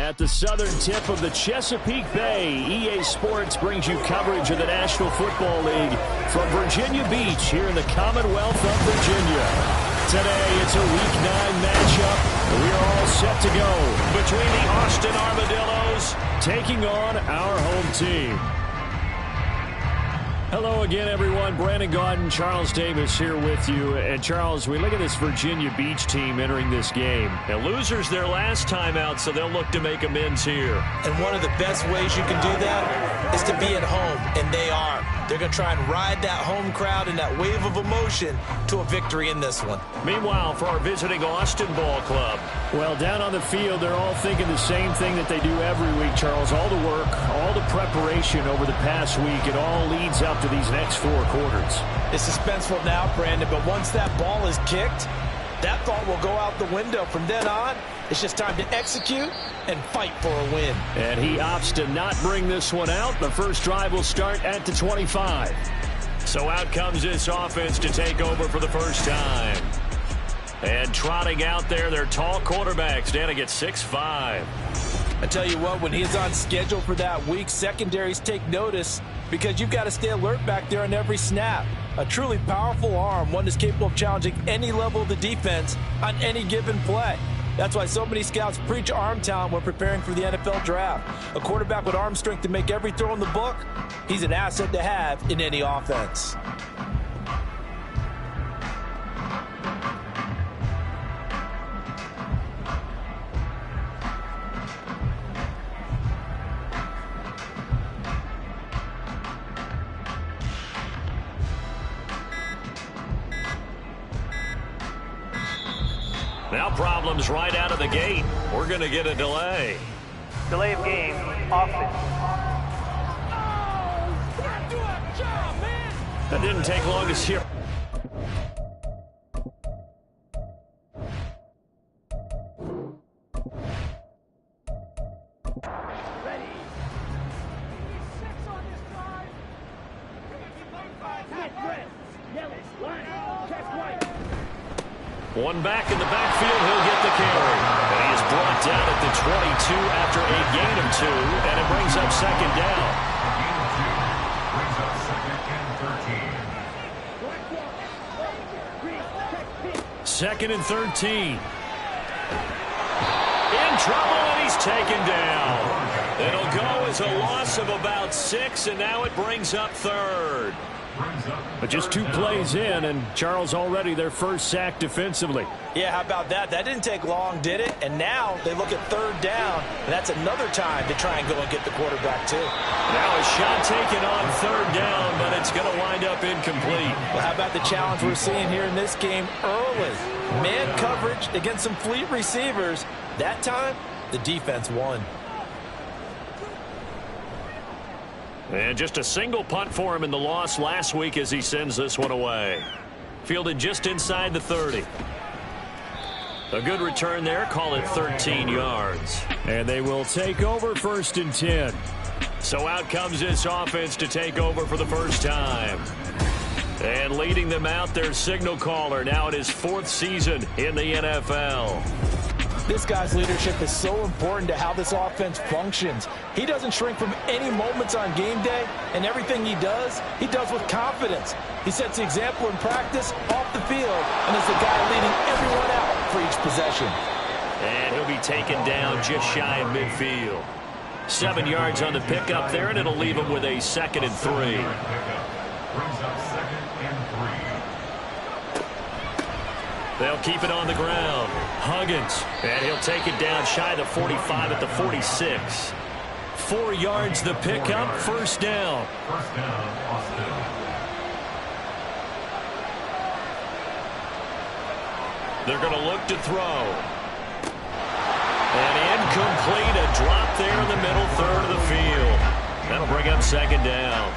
At the southern tip of the Chesapeake Bay, EA Sports brings you coverage of the National Football League from Virginia Beach here in the Commonwealth of Virginia. Today, it's a Week 9 matchup. We are all set to go between the Austin Armadillos taking on our home team. Hello again, everyone. Brandon Gaudin, Charles Davis here with you. And, Charles, we look at this Virginia Beach team entering this game. And losers their last time out, so they'll look to make amends here. And one of the best ways you can do that is to be at home, and they are. They're going to try and ride that home crowd and that wave of emotion to a victory in this one. Meanwhile, for our visiting Austin Ball Club. Well, down on the field, they're all thinking the same thing that they do every week, Charles. All the work, all the preparation over the past week, it all leads up to these next 4 quarters. It's suspenseful now, Brandon, but once that ball is kicked, that thought will go out the window. From then on, it's just time to execute and fight for a win. And he opts to not bring this one out. The first drive will start at the 25. So out comes this offense to take over for the first time. And trotting out there, their tall quarterback standing at 6'5". I tell you what, when he's on schedule for that week, secondaries take notice because you've got to stay alert back there on every snap. A truly powerful arm, one that's capable of challenging any level of the defense on any given play. That's why so many scouts preach arm talent when preparing for the NFL draft. A quarterback with arm strength to make every throw in the book, he's an asset to have in any offense. Now problems right out of the gate. We're going to get a delay. Delay of game, offense. That didn't take long to see. Ready. One back in the backfield, he'll get the carry. And he is brought down at the 22 after a gain of 2, and it brings up second down. Second and 13. In trouble, and he's taken down. It'll go as a loss of about 6, and now it brings up third. But just 2 plays in, and Charles already their first sack defensively. Yeah, how about that? That didn't take long, did it? And now they look at third down, and that's another time to try and go and get the quarterback, too. Now a shot taken on third down, but it's going to wind up incomplete. Well, how about the challenge we're seeing here in this game early? Man coverage against some fleet receivers. That time, the defense won. And just a single punt for him in the loss last week as he sends this one away. Fielded just inside the 30. A good return there. Call it 13 yards. And they will take over 1st and 10. So out comes this offense to take over for the first time. And leading them out, their signal caller, now in his 4th season in the NFL. This guy's leadership is so important to how this offense functions. He doesn't shrink from any moments on game day, and everything he does with confidence. He sets the example in practice, off the field, and is the guy leading everyone out for each possession. And he'll be taken down just shy of midfield. 7 yards on the pickup there, and it'll leave him with a 2nd and 3. They'll keep it on the ground. Huggins, and he'll take it down shy of the 45 at the 46. 4 yards the pickup, first down. Austin. They're going to look to throw. And incomplete, a drop there in the middle third of the field. That'll bring up second down.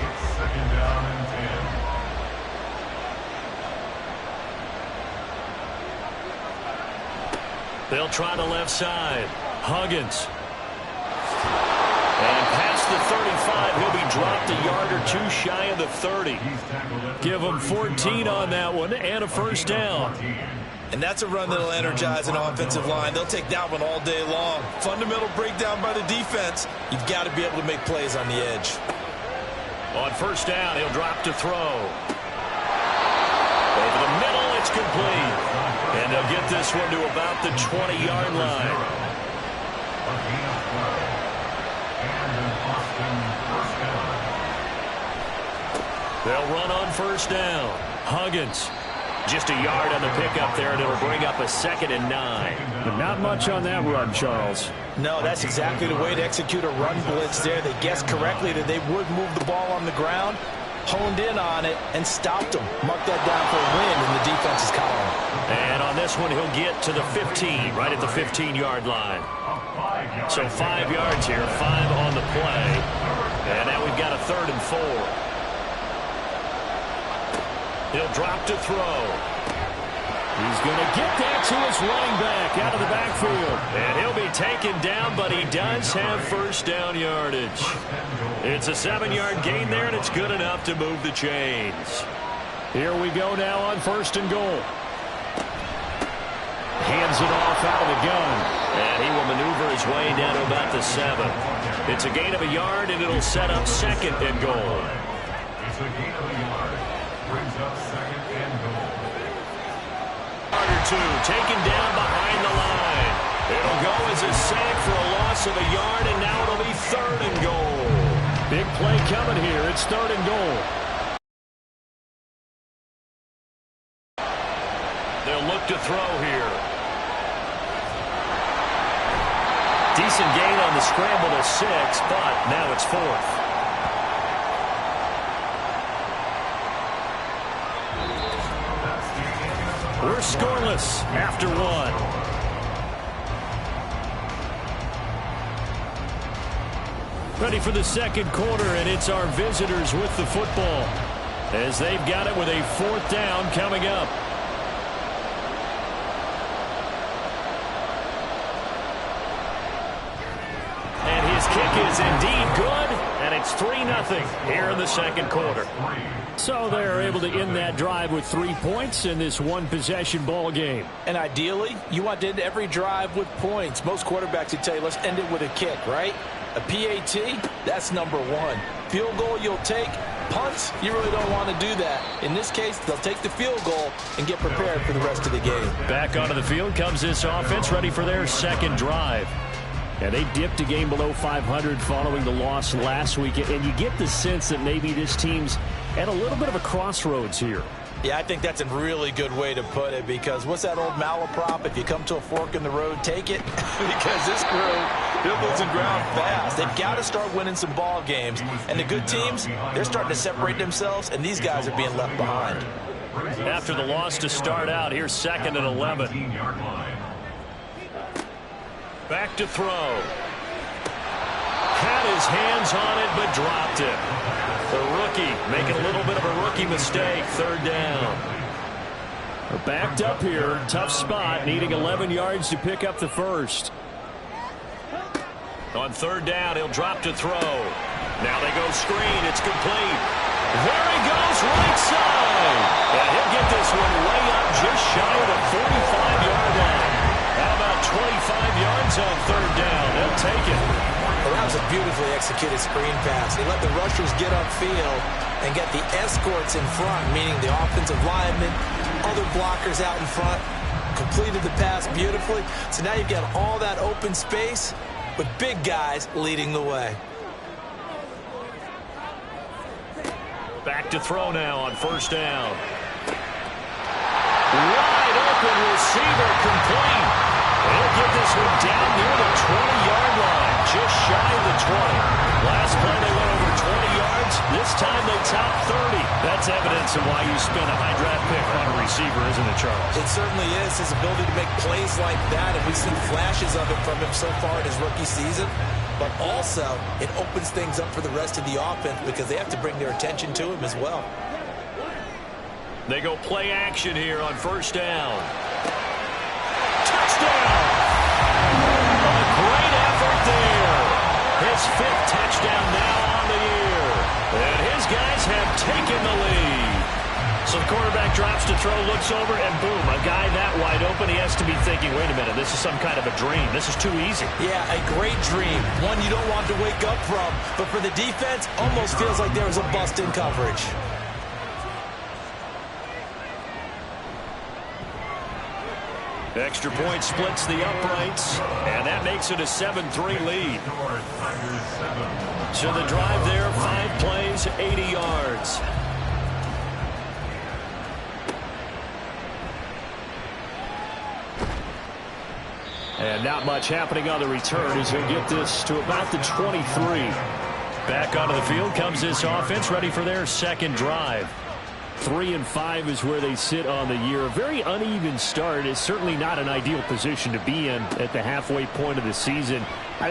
It's second down and 10. They'll try the left side. Huggins. And past the 35, he'll be dropped a yard or 2 shy of the 30. Give him 14 on that one and a first down. And that's a run that'll energize an offensive line. They'll take that one all day long. Fundamental breakdown by the defense. You've got to be able to make plays on the edge. On first down, he'll drop to throw. Over the middle, it's complete. And they'll get this one to about the 20-yard line. They'll run on first down. Huggins. Just a yard on the pickup there, and it'll bring up a 2nd and 9. But not much on that run, Charles. No, that's exactly the way to execute a run blitz there. They guessed correctly that they would move the ball on the ground, honed in on it, and stopped them. Mark that down for a win in the defense's column. And on this one, he'll get to the 15, right at the 15-yard line. So 5 yards here, 5 on the play. And now we've got a 3rd and 4. He'll drop to throw. He's going to get that to his running back out of the backfield. And he'll be taken down, but he does have first down yardage. It's a 7-yard gain there, and it's good enough to move the chains. Here we go now on 1st and goal. Hands it off out of the gun. And he will maneuver his way down to about the 7. It's a gain of a yard, and it'll set up 2nd and goal. It's a gain of a yard. Brings up 2nd and goal. Or 2, taken down behind the line. It'll go as a sack for a loss of a yard, and now it'll be 3rd and goal. Big play coming here. It's 3rd and goal. They'll look to throw here. Decent gain on the scramble to 6, but now it's 4th. We're scoreless after 1. Ready for the 2nd quarter, and it's our visitors with the football as they've got it with a 4th down coming up. And his kick is indeed good, and it's 3-0 here in the 2nd quarter. So they're able to end that drive with 3 points in this one-possession ball game. And ideally, you want to end every drive with points. Most quarterbacks would tell you, let's end it with a kick, right? A PAT, that's number 1. Field goal you'll take. Punts, you really don't want to do that. In this case, they'll take the field goal and get prepared for the rest of the game. Back onto the field comes this offense, ready for their 2nd drive. And they dipped a game below 500 following the loss last week. And you get the sense that maybe this team's at a little bit of a crossroads here. Yeah, I think that's a really good way to put it, because what's that old malaprop? If you come to a fork in the road, take it. Because this crew, they're losing ground fast. They've got to start winning some ball games. And the good teams, they're starting to separate themselves, and these guys are being left behind. After the loss to start out, here's 2nd and 11. Back to throw. Had his hands on it, but dropped it. The rookie making a little bit of a rookie mistake. 3rd down. They're backed up here. Tough spot, needing 11 yards to pick up the 1st. On 3rd down, he'll drop to throw. Now they go screen. It's complete. There he goes, right side. And he'll get this one way up just shy of the 45-yard line. How about 25 yards on 3rd down? They'll take it. Well, that was a beautifully executed screen pass. They let the rushers get upfield and get the escorts in front, meaning the offensive linemen, other blockers out in front, completed the pass beautifully. So now you've got all that open space with big guys leading the way. Back to throw now on 1st down. Wide open receiver, complete. He'll get this one down near the 20-yard line, just shy of the 20. Last play they went over 20 yards. This time they top 30. That's evidence of why you spend a high draft pick on a receiver, isn't it, Charles? It certainly is. His ability to make plays like that, and we've seen flashes of it from him so far in his rookie season. But also, it opens things up for the rest of the offense because they have to bring their attention to him as well. They go play action here on 1st down. Touchdown! A great effort there. His 5th touchdown now on the year. And his guys have taken the lead. So the quarterback drops to throw, looks over, and boom, a guy that wide open, he has to be thinking, wait a minute, this is some kind of a dream. This is too easy. Yeah, a great dream. One you don't want to wake up from. But for the defense, almost feels like there was a bust in coverage. Extra point splits the uprights, and that makes it a 7-3 lead. So the drive there, 5 plays, 80 yards. And not much happening on the return as he'll get this to about the 23. Back onto the field comes this offense, ready for their second drive. 3-5 is where they sit on the year. A very uneven start is certainly not an ideal position to be in at the halfway point of the season.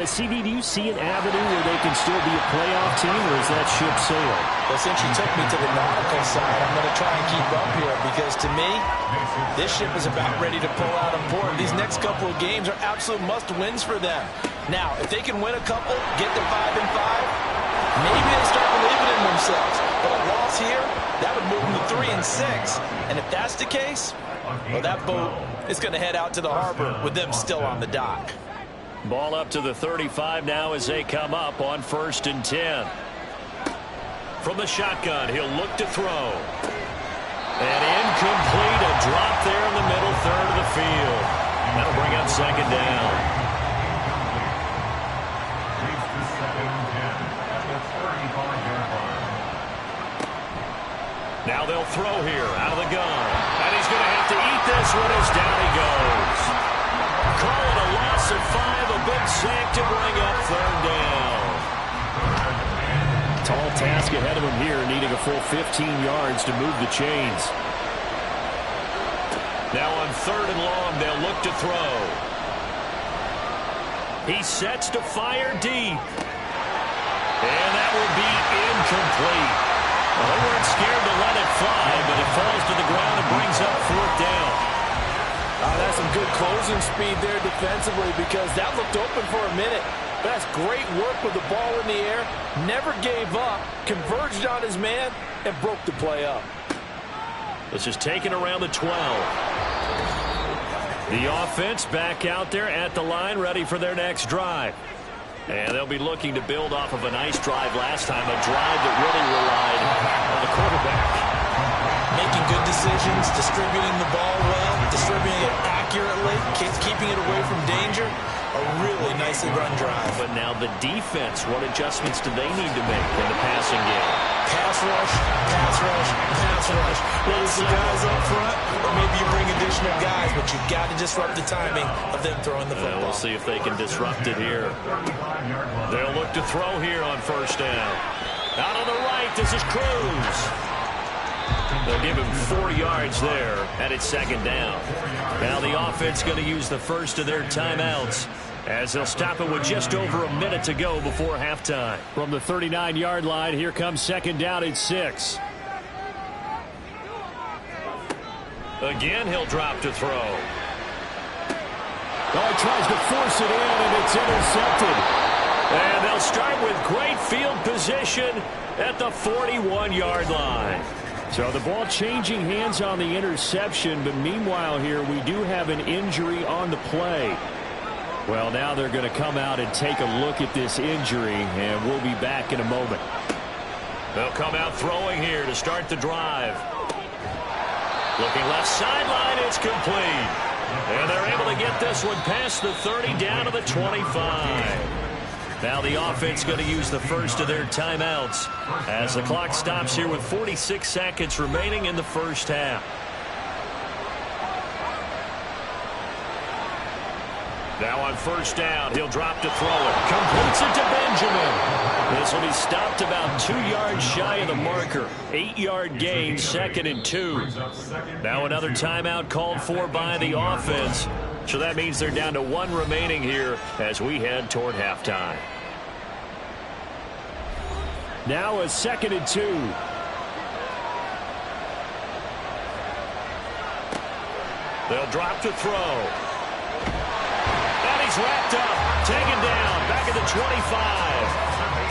CD, do you see an avenue where they can still be a playoff team, or is that ship sailed? Well, since you took me to the nautical side, I'm going to try and keep up here because, to me, this ship is about ready to pull out on board. These next couple of games are absolute must-wins for them. Now, if they can win a couple, get to 5-5, maybe they start believing in themselves. But a loss here, that would move them to 3-6. And if that's the case, well, that boat is going to head out to the harbor with them still on the dock. Ball up to the 35 now as they come up on 1st and 10. From the shotgun, he'll look to throw. And incomplete, a drop there in the middle third of the field. That'll bring up 2nd down. Leads to 2nd and 10 at the 35-yard line. Now they'll throw here out of the gun. And he's going to have to eat this one as down he goes. Call it a loss of 5, a big sack to bring up 3rd down. Tall task ahead of him here, needing a full 15 yards to move the chains. Now on 3rd and long, they'll look to throw. He sets to fire deep. And that will be incomplete. Well, they weren't scared to let it fly, but it falls to the ground and brings up 4th down. That's some good closing speed there defensively because that looked open for a minute. But that's great work with the ball in the air. Never gave up, converged on his man, and broke the play up. This is taken around the 12. The offense back out there at the line, ready for their next drive. And they'll be looking to build off of a nice drive last time, a drive that really relied on the quarterback. Making good decisions, distributing the ball well, distributing it accurately, keeping it away from danger. A really nicely run drive. But now the defense, what adjustments do they need to make in the passing game? Pass rush, pass rush, pass rush. Whether it's the guys up front, or maybe you bring additional guys, but you've got to disrupt the timing of them throwing the football. We'll see if they can disrupt it here. They'll look to throw here on 1st down. Out on the right, this is Cruz. They'll give him 4 yards there, and it's 2nd down. Now the offense going to use the first of their timeouts as they'll stop it with just over a minute to go before halftime. From the 39-yard line, here comes 2nd down and 6. Again, he'll drop to throw. Oh, he tries to force it in, and it's intercepted. And they'll start with great field position at the 41-yard line. So the ball changing hands on the interception, but meanwhile here we do have an injury on the play. Well, now they're going to come out and take a look at this injury, and we'll be back in a moment. They'll come out throwing here to start the drive. Looking left sideline, it's complete. And they're able to get this one past the 30 down to the 25. Now the offense going to use the first of their timeouts as the clock stops here with 46 seconds remaining in the first half. Now on 1st down, he'll drop to throw it. Completes it to Benjamin. This will be stopped about 2 yards shy of the marker. 8-yard gain, 2nd and 2. Now another timeout called for by the offense. So that means they're down to 1 remaining here as we head toward halftime. Now a 2nd and 2. They'll drop to throw. And he's wrapped up, taken down, back at the 25.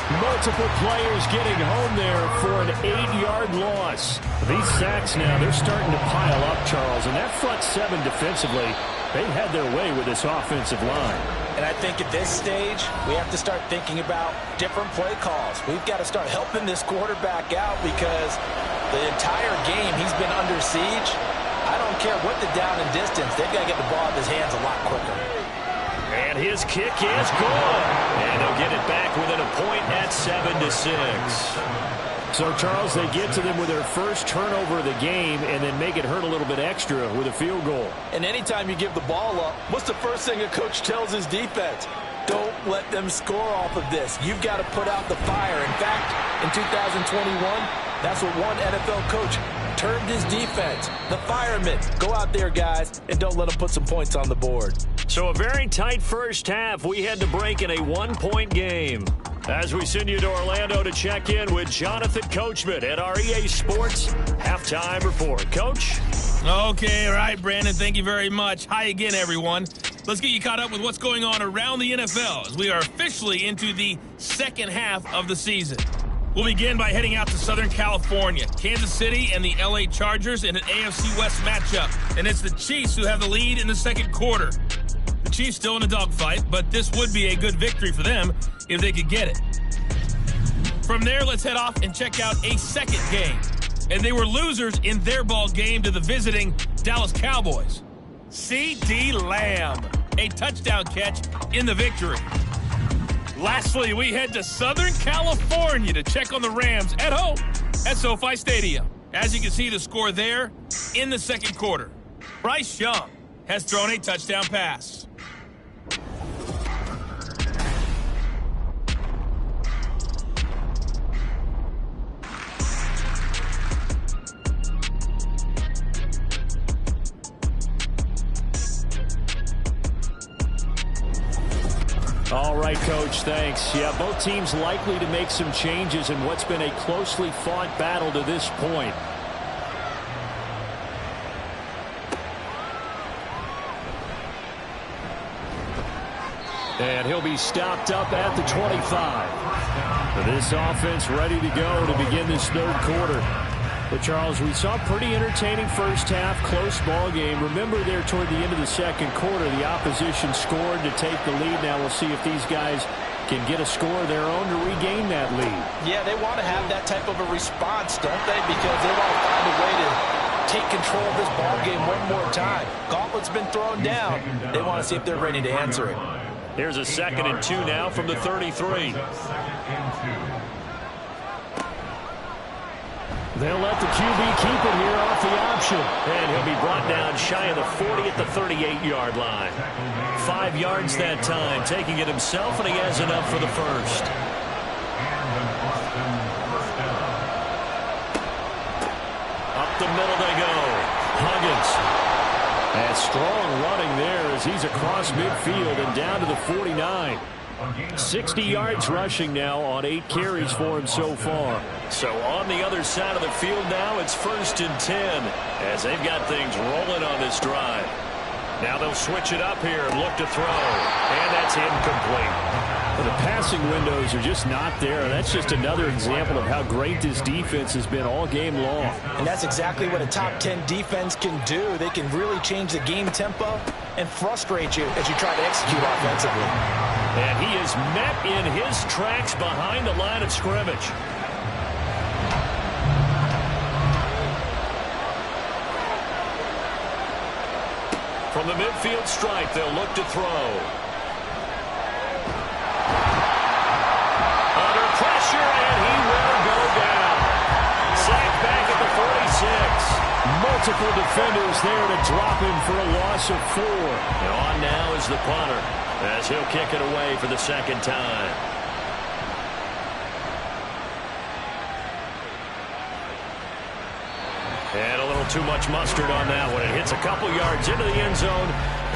Multiple players getting home there for an 8-yard loss. These sacks now, they're starting to pile up, Charles, and that front seven defensively, they've had their way with this offensive line. And I think at this stage, we have to start thinking about different play calls. We've got to start helping this quarterback out because the entire game he's been under siege. I don't care what the down and distance, they've got to get the ball out of his hands a lot quicker. And his kick is good. And they'll get it back within a point at 7-6. So, Charles, they get to them with their first turnover of the game and then make it hurt a little bit extra with a field goal. And anytime you give the ball up, what's the first thing a coach tells his defense? Don't let them score off of this. You've got to put out the fire. In fact, in 2021, that's what one NFL coach termed his defense. The firemen. Go out there, guys, and don't let them put some points on the board. So a very tight first half. We had to break in a one-point game. As we send you to Orlando to check in with Jonathan Coachman at our EA Sports Halftime Report. Coach? Okay, all right, Brandon, thank you very much. Hi again, everyone. Let's get you caught up with what's going on around the NFL as we are officially into the second half of the season. We'll begin by heading out to Southern California. Kansas City and the LA Chargers in an AFC West matchup. And it's the Chiefs who have the lead in the second quarter. The Chiefs still in a dogfight, but this would be a good victory for them if they could get it. From there, let's head off and check out a second game. And they were losers in their ball game to the visiting Dallas Cowboys. C.D. Lamb, a touchdown catch in the victory. Lastly, we head to Southern California to check on the Rams at home at SoFi Stadium. As you can see, the score there in the second quarter. Bryce Young has thrown a touchdown pass. All right, Coach, thanks. Yeah, both teams likely to make some changes in what's been a closely fought battle to this point. And he'll be stopped up at the 25. This offense ready to go to begin this third quarter. But, Charles, we saw a pretty entertaining first half, close ball game. Remember there toward the end of the second quarter, the opposition scored to take the lead. Now we'll see if these guys can get a score of their own to regain that lead. Yeah, they want to have that type of a response, don't they? Because they want to find a way to take control of this ball game one more time. Gauntlet's been thrown down. They want to see if they're ready to answer it. Here's a 2nd and 2 now from the 33. They'll let the QB keep it here off the option. And he'll be brought down shy of the 40 at the 38-yard line. 5 yards that time, taking it himself, and he has enough for the first. Up the middle they go. Huggins. And strong running there as he's across midfield and down to the 49. 60 yards rushing now on 8 carries for him so far. So on the other side of the field now, it's 1st and 10 as they've got things rolling on this drive. Now they'll switch it up here and look to throw. And that's incomplete. Well, the passing windows are just not there. That's just another example of how great this defense has been all game long. And that's exactly what a top 10 defense can do. They can really change the game tempo and frustrate you as you try to execute offensively. And he is met in his tracks behind the line of scrimmage. From the midfield stripe, they'll look to throw. Under pressure, and he will go down. Sacked back at the 46. Multiple defenders there to drop him for a loss of 4. And on now is the punter as he'll kick it away for the second time. And a little too much mustard on that one. It hits a couple yards into the end zone.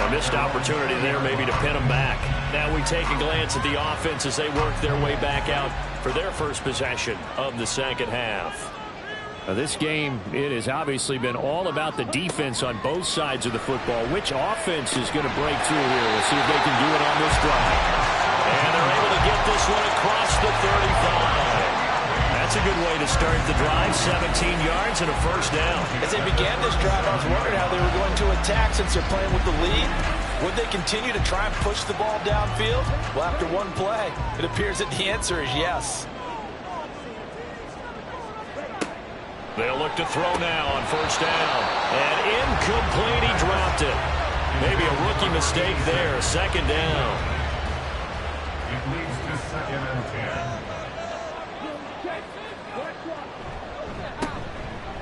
A missed opportunity there maybe to pin them back. Now we take a glance at the offense as they work their way back out for their first possession of the second half. Now this game, it has obviously been all about the defense on both sides of the football. Which offense is going to break through here? We'll see if they can do it on this drive. And they're able to get this one across the 35. That's a good way to start the drive. 17 yards and a first down. As they began this drive, I was wondering how they were going to attack since they're playing with the lead. Would they continue to try and push the ball downfield? Well, after one play, it appears that the answer is yes. They'll look to throw now on first down. And incomplete, he dropped it. Maybe a rookie mistake there. Second down. It leads to 2nd and 10.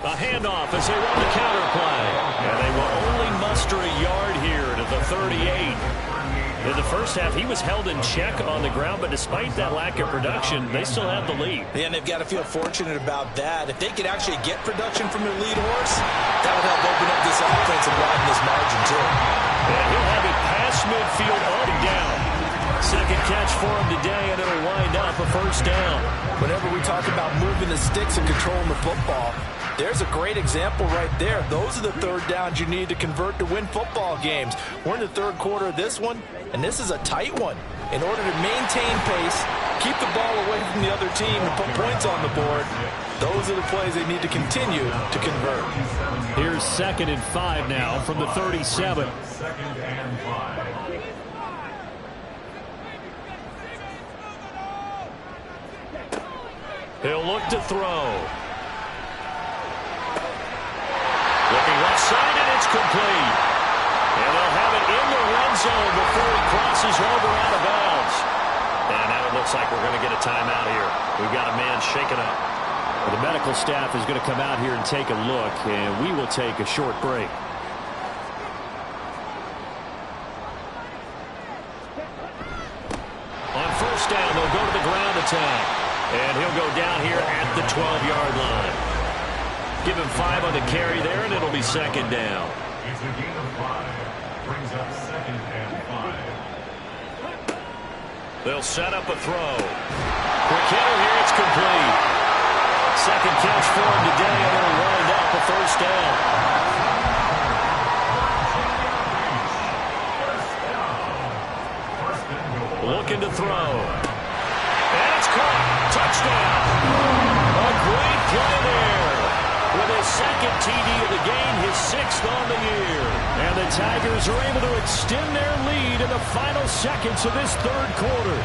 A handoff as they run the counter play. And they will only muster a yard here to the 38. In the first half, he was held in check on the ground, but despite that lack of production, they still have the lead. Yeah, and they've got to feel fortunate about that. If they could actually get production from their lead horse, that would help open up this offense and widen this margin, too. And he'll have it past midfield on down. Second catch for him today, and it'll wind up a first down. Whenever we talk about moving the sticks and controlling the football, there's a great example right there. Those are the third downs you need to convert to win football games. We're in the third quarter of this one, and this is a tight one. In order to maintain pace, keep the ball away from the other team, and put points on the board, those are the plays they need to continue to convert. Here's 2nd and 5 now from the 37. 2nd and 5. He'll look to throw. Looking left side, and it's complete. And they'll have it in the red zone before he crosses over out of bounds. And now it looks like we're going to get a timeout here. We've got a man shaken up. The medical staff is going to come out here and take a look, and we will take a short break. On first down, they'll go to the ground attack. And he'll go down here at the 12-yard line. Give him 5 on the carry there, and it'll be second down. It's a gain of 5. Brings up 2nd and 5. They'll set up a throw. Quick hitter here, it's complete. Second catch for him today, and it'll wind up a first down. Looking to throw. And it's caught. Touchdown. A great play there. With his second TD of the game, his 6th on the year. And the Tigers are able to extend their lead in the final seconds of this third quarter.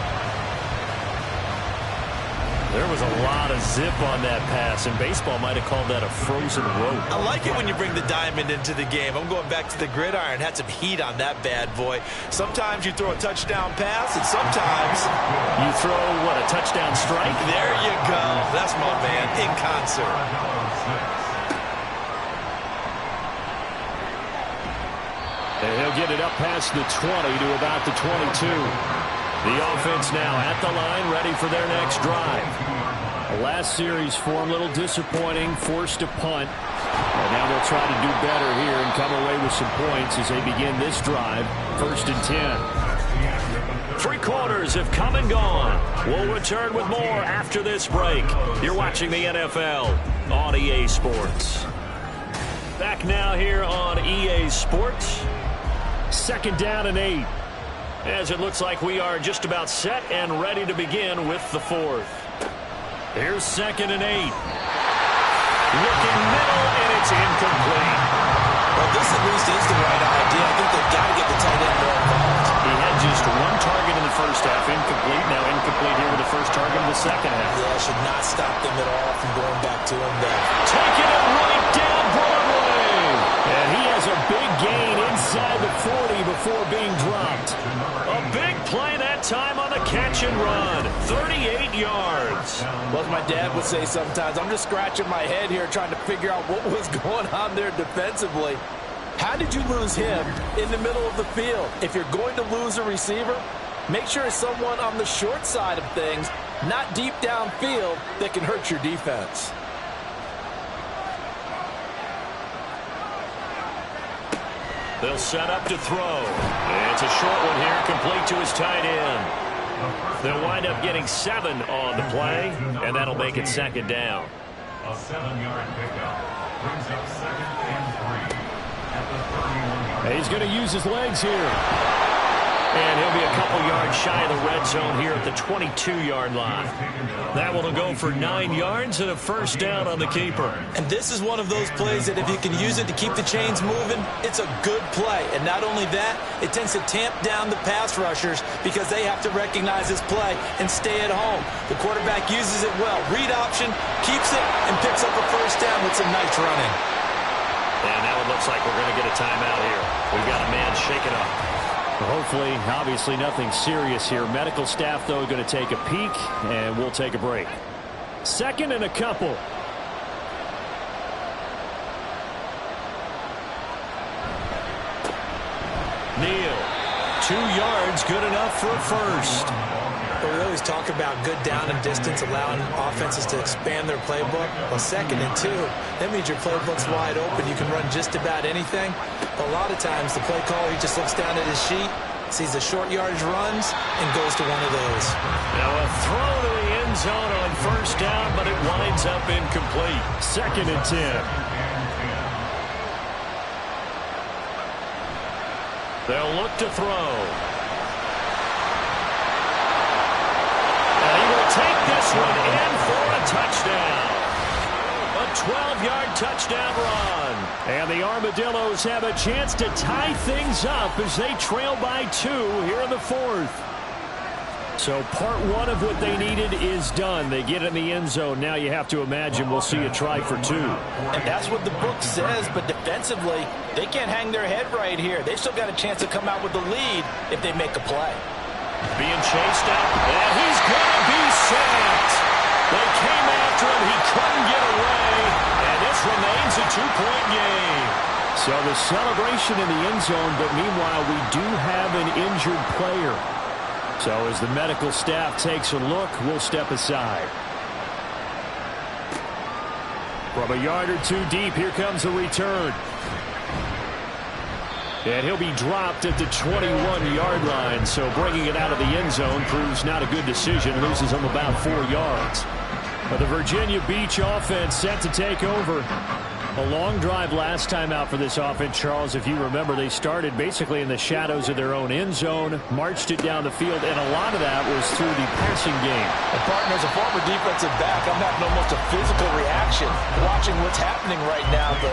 There was a lot of zip on that pass, and baseball might have called that a frozen rope. I like it when you bring the diamond into the game. I'm going back to the gridiron. Had some heat on that bad boy. Sometimes you throw a touchdown pass, and sometimes you throw, what, a touchdown strike? There you go. That's my man, in concert. And he'll get it up past the 20 to about the 22. The offense now at the line, ready for their next drive. The last series for him, a little disappointing, forced to punt. And now they'll try to do better here and come away with some points as they begin this drive. 1st and 10. 3 quarters have come and gone. We'll return with more after this break. You're watching the NFL on EA Sports. Back now here on EA Sports. 2nd down and 8. As it looks like we are just about set and ready to begin with the 4th. Here's 2nd and 8. Looking middle, and it's incomplete. Well, this at least is the right idea. I think they've got to get the tight end more involved. He had just 1 target in the first half, incomplete. Now incomplete here with the first target in the second half. Yeah, should not stop them at all from going back to him there. Taking it right down Broadway. And he has a big gain inside the 40 before being dropped. A big play that time on the catch and run. 38 yards. Well, as my dad would say sometimes, I'm just scratching my head here trying to figure out what was going on there defensively. How did you lose him in the middle of the field? If you're going to lose a receiver, make sure it's someone on the short side of things, not deep downfield, that can hurt your defense. They'll set up to throw. And it's a short one here, complete to his tight end. They'll wind up getting 7 on the play, and that'll make it 2nd down. A 7-yard pickup brings up 2nd and 3 at the 31-yard line. He's going to use his legs here. And he'll be a couple yards shy of the red zone here at the 22-yard line. That one will go for 9 yards and a first down on the keeper. And this is one of those plays that if you can use it to keep the chains moving, it's a good play. And not only that, it tends to tamp down the pass rushers because they have to recognize this play and stay at home. The quarterback uses it well. Read option, keeps it, and picks up a first down with some nice running. And now it looks like we're going to get a timeout here. We've got a man shaking up. Hopefully, obviously nothing serious here. Medical staff, though, going to take a peek, and we'll take a break. 2nd and a couple. Neal, 2 yards, good enough for a first. But we always talk about good down and distance, allowing offenses to expand their playbook. Well, 2nd and 2, that means your playbook's wide open. You can run just about anything. But a lot of times, the play caller, he just looks down at his sheet, sees the short yardage runs, and goes to one of those. Now a throw to the end zone on first down, but it winds up incomplete. 2nd and 10. They'll look to throw. Take this one in for a touchdown. A 12-yard touchdown run. And the Armadillos have a chance to tie things up as they trail by 2 here in the 4th. So part 1 of what they needed is done. They get in the end zone. Now you have to imagine we'll see a try for 2. And that's what the book says, but defensively, they can't hang their head right here. They've still got a chance to come out with the lead if they make a play. Being chased out, and he's going to be sacked. They came after him. He couldn't get away, and this remains a 2-point game. So the celebration in the end zone, but meanwhile, we do have an injured player. So as the medical staff takes a look, we'll step aside. From a yard or 2 deep, here comes a return. And he'll be dropped at the 21-yard line, so bringing it out of the end zone proves not a good decision. Loses him about 4 yards. But the Virginia Beach offense set to take over. A long drive last time out for this offense, Charles. If you remember, they started basically in the shadows of their own end zone, marched it down the field, and a lot of that was through the passing game. And partner, as a former defensive back, I'm having almost a physical reaction watching what's happening right now. But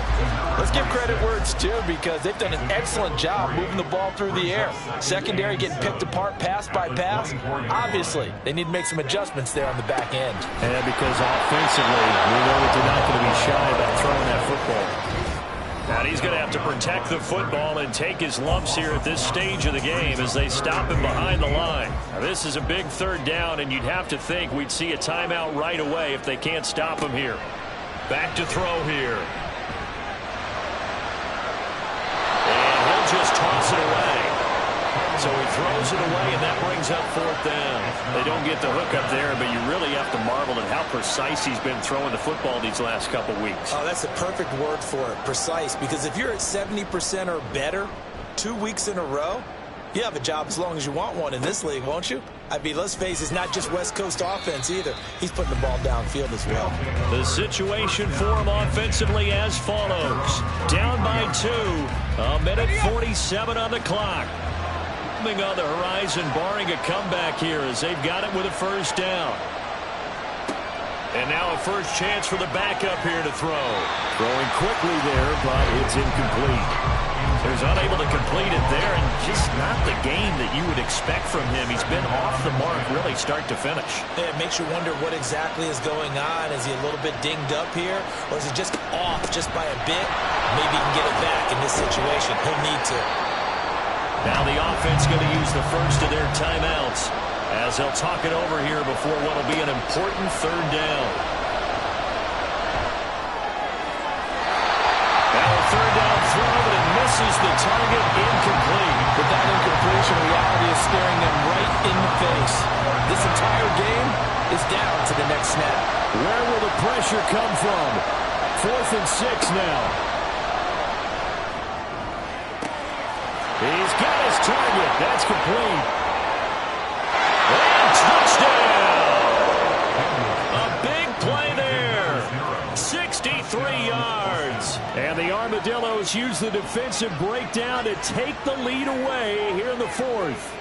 let's give credit where it's due because they've done an excellent job moving the ball through the air. Secondary getting picked apart pass by pass. Obviously, they need to make some adjustments there on the back end. And because offensively, we know that they're not going to be shy about throwing that football. And he's going to have to protect the football and take his lumps here at this stage of the game as they stop him behind the line. Now, this is a big 3rd down, and you'd have to think we'd see a timeout right away if they can't stop him here. Back to throw here. And he'll just toss it away. So he throws it away, and that brings up 4th down. They don't get the hook up there, but you really have to marvel at how precise he's been throwing the football these last couple weeks. Oh, that's the perfect word for it, precise, because if you're at 70% or better 2 weeks in a row, you have a job as long as you want one in this league, won't you? I mean, let's face it, it's not just West Coast offense either. He's putting the ball downfield as well. The situation for him offensively as follows. Down by 2, a minute 47 on the clock. On the horizon, barring a comeback here as they've got it with a first down. And now a first chance for the backup here to throw. Throwing quickly there, but it's incomplete. He was unable to complete it there, and just not the game that you would expect from him. He's been off the mark really start to finish. Yeah, it makes you wonder what exactly is going on. Is he a little bit dinged up here, or is he just off just by a bit? Maybe he can get it back in this situation. He'll need to. Now the offense going to use the first of their timeouts as they'll talk it over here before what will be an important 3rd down. Now a 3rd down throw, but it misses the target, incomplete. But that incompletion reality is staring them right in the face. This entire game is down to the next snap. Where will the pressure come from? 4th and 6 now. He's got his target. That's complete. And touchdown! A big play there. 63 yards. And the Armadillos use the defensive breakdown to take the lead away here in the 4th.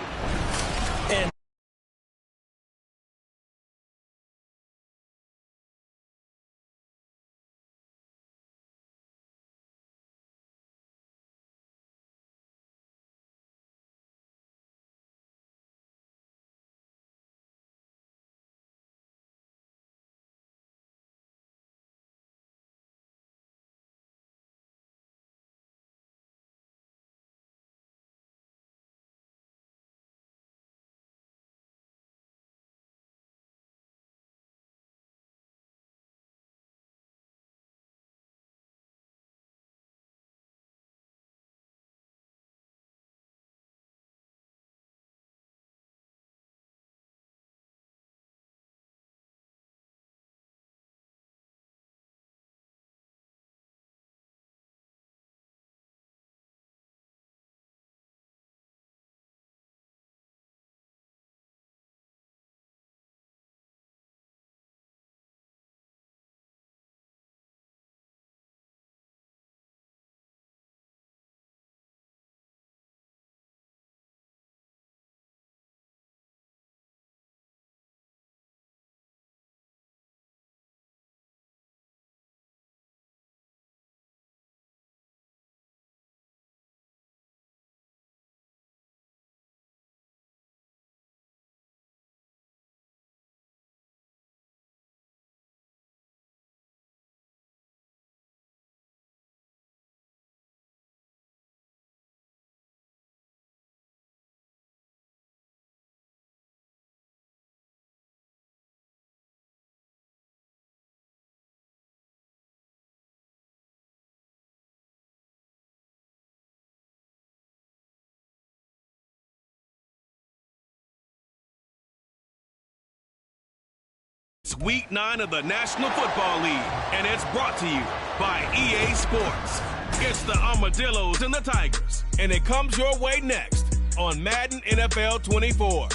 It's Week 9 of the National Football League, and it's brought to you by EA Sports. It's the Armadillos and the Tigers, and it comes your way next on Madden NFL 24.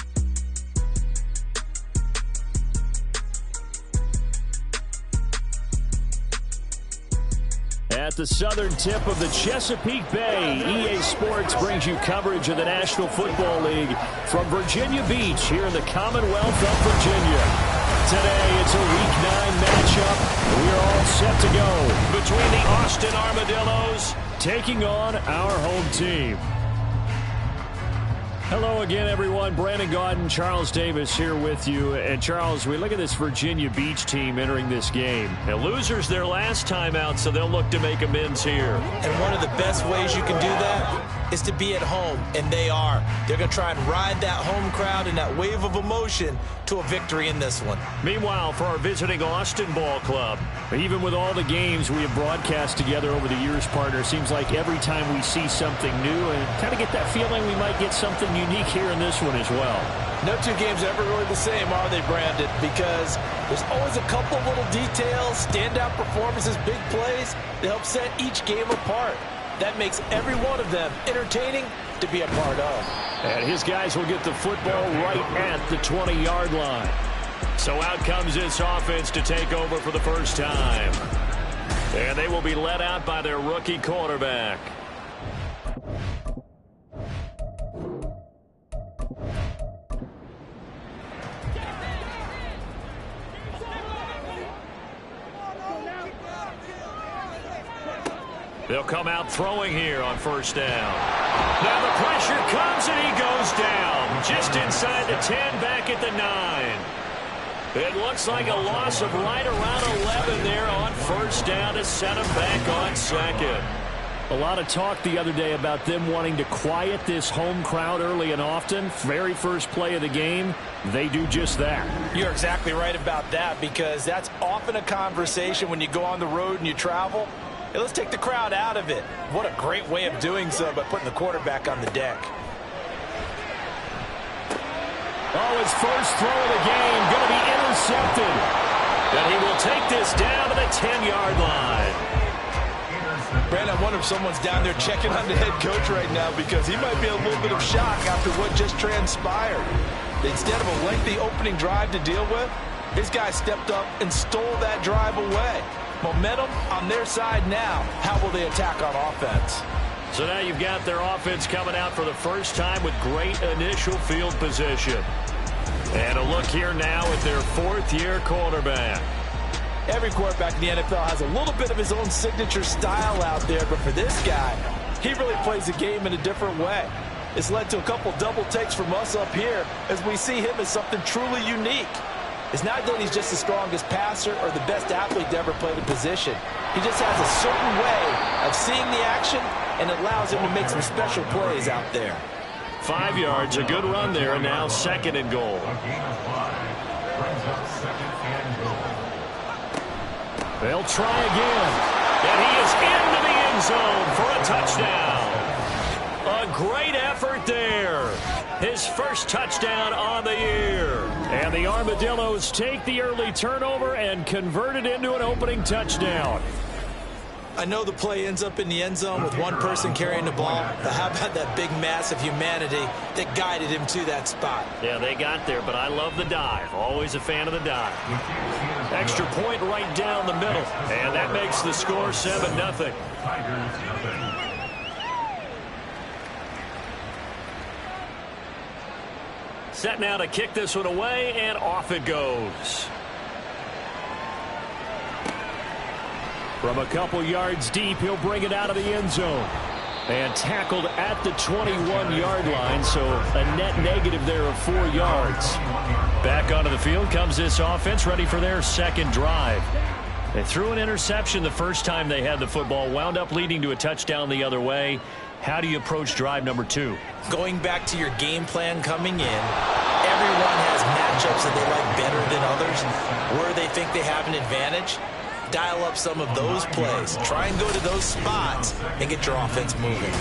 At the southern tip of the Chesapeake Bay, EA Sports brings you coverage of the National Football League from Virginia Beach here in the Commonwealth of Virginia. Today, it's a Week 9 matchup. We're all set to go between the Austin Armadillos taking on our home team. Hello again, everyone. Brandon Gaudin, Charles Davis here with you. And, Charles, we look at this Virginia Beach team entering this game. The losers their last time out, so they'll look to make amends here. And one of the best ways you can do that is to be at home, and they are. They're going to try and ride that home crowd and that wave of emotion to a victory in this one. Meanwhile, for our visiting Austin Ball Club, even with all the games we have broadcast together over the years, partner, seems like every time we see something new and kind of get that feeling we might get something unique here in this one as well. No two games are ever really the same, are they, Brandon? Because there's always a couple of little details, standout performances, big plays that help set each game apart. That makes every one of them entertaining to be a part of. And his guys will get the football right at the 20-yard line. So out comes this offense to take over for the first time. And they will be led out by their rookie quarterback. They'll come out throwing here on first down. Now the pressure comes and he goes down. Just inside the 10, back at the 9. It looks like a loss of right around 11 there on first down to set him back on second. A lot of talk the other day about them wanting to quiet this home crowd early and often. Very first play of the game, they do just that. You're exactly right about that, because that's often a conversation when you go on the road and you travel. Hey, let's take the crowd out of it. What a great way of doing so by putting the quarterback on the deck. Oh, his first throw of the game going to be intercepted. And he will take this down to the 10-yard line. Brandon, I wonder if someone's down there checking on the head coach right now, because he might be a little bit of shock after what just transpired. Instead of a lengthy opening drive to deal with, his guy stepped up and stole that drive away. Momentum on their side now. How will they attack on offense? So now you've got their offense coming out for the first time with great initial field position. And a look here now at their fourth-year quarterback. Every quarterback in the NFL has a little bit of his own signature style out there, but for this guy, he really plays the game in a different way. It's led to a couple double takes from us up here as we see him as something truly unique. It's not that he's just the strongest passer or the best athlete to ever play the position. He just has a certain way of seeing the action, and it allows him to make some special plays out there. 5 yards, a good run there, and now second and goal. A gain of 5 brings up second and goal. They'll try again. And he is into the end zone for a touchdown. A great effort there. His first touchdown on the year. And the Armadillos take the early turnover and convert it into an opening touchdown. I know the play ends up in the end zone with one person carrying the ball, but how about that big mass of humanity that guided him to that spot? Yeah, they got there, but I love the dive. Always a fan of the dive. Extra point right down the middle, and that makes the score 7-0. Tigers nothing. Set now to kick this one away, and off it goes. From a couple yards deep, he'll bring it out of the end zone. And tackled at the 21-yard line, so a net negative there of 4 yards. Back onto the field comes this offense, ready for their second drive. They threw an interception the first time they had the football, wound up leading to a touchdown the other way. How do you approach drive number 2? Going back to your game plan coming in, everyone has matchups that they like better than others, where they think they have an advantage. dial up some of those plays. Try and go to those spots and get your offense moving.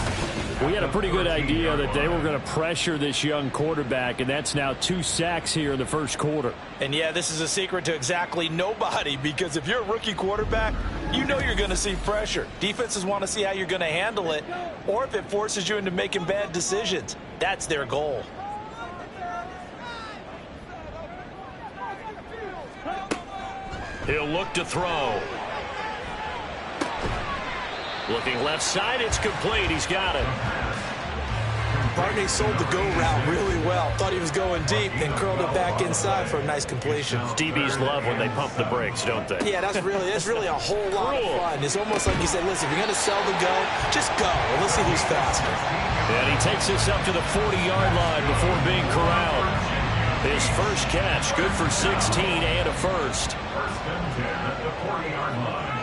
We had a pretty good idea that they were going to pressure this young quarterback, and that's now 2 sacks here in the first quarter. And, yeah, this is a secret to exactly nobody, because if you're a rookie quarterback, you know you're going to see pressure. Defenses want to see how you're going to handle it, or if it forces you into making bad decisions. That's their goal. He'll look to throw. Looking left side, it's complete. He's got it. Barney sold the go route really well. Thought he was going deep, then curled it back inside for a nice completion. DBs love when they pump the brakes, don't they? Yeah, that's really a whole lot of fun. It's almost like you said, listen, if you're going to sell the go, just go. And let's see who's faster. And he takes this up to the 40-yard line before being corralled. His first catch, good for 16 and a first. First and 10 at the 40-yard line.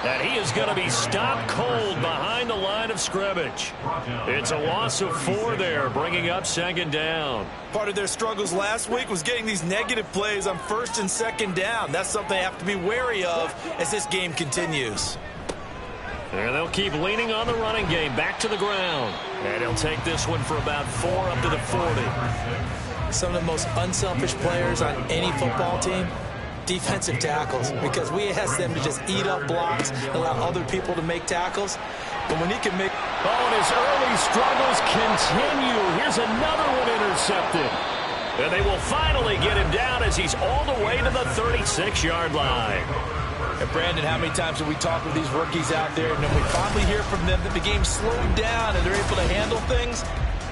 And he is going to be stopped cold behind the line of scrimmage. It's a loss of 4 there, bringing up second down. Part of their struggles last week was getting these negative plays on first and second down. That's something they have to be wary of as this game continues. And they'll keep leaning on the running game back to the ground. And he'll take this one for about 4 up to the 40. Some of the most unselfish players on any football team, defensive tackles, because we ask them to just eat up blocks, allow other people to make tackles. But when he can make... Oh, and his early struggles continue. Here's another one intercepted. And they will finally get him down as he's all the way to the 36-yard line. And Brandon, how many times have we talked with these rookies out there, and then we finally hear from them that the game slowed down and they're able to handle things?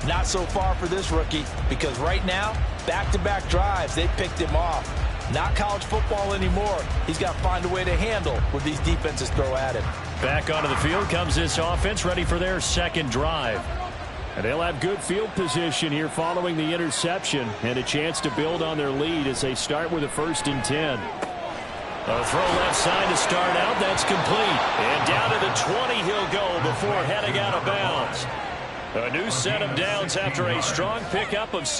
Not so far for this rookie, because right now, back-to-back drives, they picked him off. Not college football anymore. He's got to find a way to handle what these defenses throw at him. Back onto the field comes this offense, ready for their second drive. And they'll have good field position here following the interception and a chance to build on their lead as they start with a 1st and 10. A throw left side to start out. That's complete. And down to the 20 he'll go before heading out of bounds. A new set of downs after a strong pickup of 6.